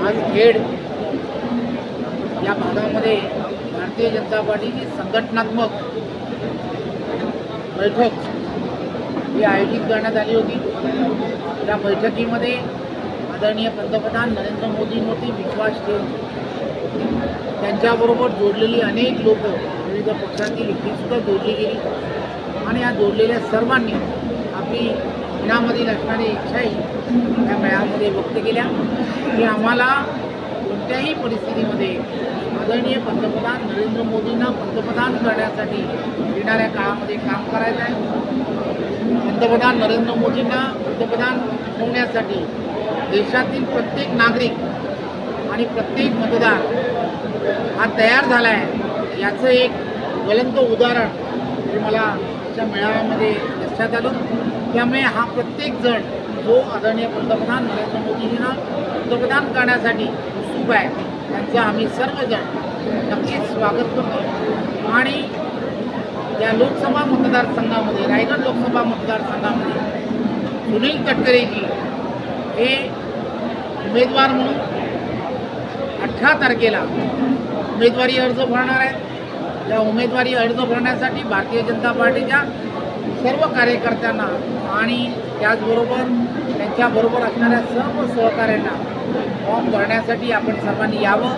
आज खेड या भागामध्ये भारतीय जनता पार्टीची संघटनात्मक बैठक ही आयोजित करण्यात आली होती। त्या बैठकीमध्ये आदरणीय पंतप्रधान नरेंद्र मोदींवरती विश्वास ठेवून त्यांच्याबरोबर जोडलेली अनेक लोक विविध पक्षांची सुद्धा जोडली गेली आणि या जोडलेल्या सर्वांनी आपली मनामधील असणारी इच्छाही या मेळाव्यामध्ये व्यक्त केल्या की आम्हाला कोणत्याही परिस्थितीमध्ये आदरणीय पंतप्रधान नरेंद्र मोदींना पंतप्रधान करण्यासाठी येणाऱ्या काळामध्ये काम करायचं आहे। पंतप्रधान नरेंद्र मोदींना पंतप्रधान होण्यासाठी देशातील प्रत्येक नागरिक आणि प्रत्येक मतदार हा तयार झाला आहे याचं एक ज्वलंत उदाहरण हे मला आजच्या मेळाव्यामध्ये लक्षात आलं। त्यामुळे हा प्रत्येक जण जो आदरणीय पंतप्रधान नरेंद्र मोदींना पंतप्रधान करण्यासाठी उत्सुक आहे त्यांचं आम्ही सर्वजण नक्कीच स्वागत करतो आणि या लोकसभा मतदारसंघामध्ये रायगड लोकसभा मतदारसंघामध्ये सुनील तटकरेजी हे उमेदवार म्हणून 18 तारखेला उमेदवारी अर्ज भरणार आहेत। या उमेदवारी अर्ज भरण्यासाठी भारतीय जनता पार्टीच्या सर्व कार्यकर्त्यांना आणि त्याचबरोबर त्यांच्याबरोबर असणाऱ्या सर्व सहकाऱ्यांना फॉर्म भरण्यासाठी आपण सर्वांनी यावं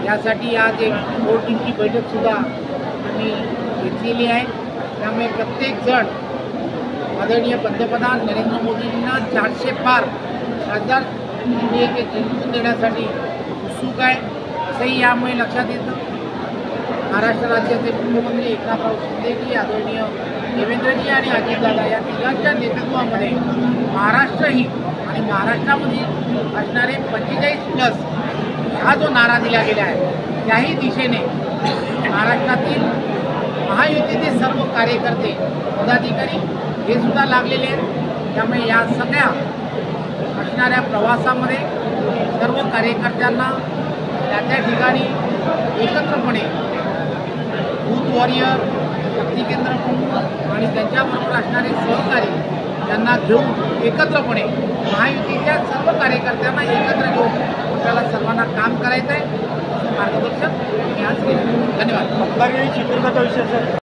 यासाठी आज एक कोर टीमची बैठकसुद्धा आम्ही घेतलेली आहे। त्यामुळे प्रत्येकजण आदरणीय पंतप्रधान नरेंद्र मोदींना 400 पार खासदार जिंकून देण्यासाठी उत्सुक आहे असंही यामुळे लक्षात येतं। महाराष्ट्र राज्याचे मुख्यमंत्री एकनाथराव शिंदेजी आदरणीय देवेंद्रजी आणि अजितदादा या तिघांच्या नेतृत्वामध्ये महाराष्ट्रही आणि महाराष्ट्रामध्ये असणारे 45+ हा जो नारा दिला गेला आहे त्याही दिशेने महाराष्ट्रातील महायुतीचे सर्व कार्यकर्ते पदाधिकारी हे सुद्धा लागलेले आहेत। त्यामुळे या सगळ्या असणाऱ्या प्रवासामध्ये सर्व कार्यकर्त्यांना त्या ठिकाणी एकत्रपणे बूथ वॉरियर शक्ती केंद्र प्रमुख आणि त्यांच्याबरोबर असणारे सहकारी त्यांना घेऊन एकत्रपणे महायुतीच्या सर्व कार्यकर्त्यांना एकत्र घेऊन आपल्याला सर्वांना काम करायचं आहे असं मार्गदर्शन मी आज केलं। धन्यवाद।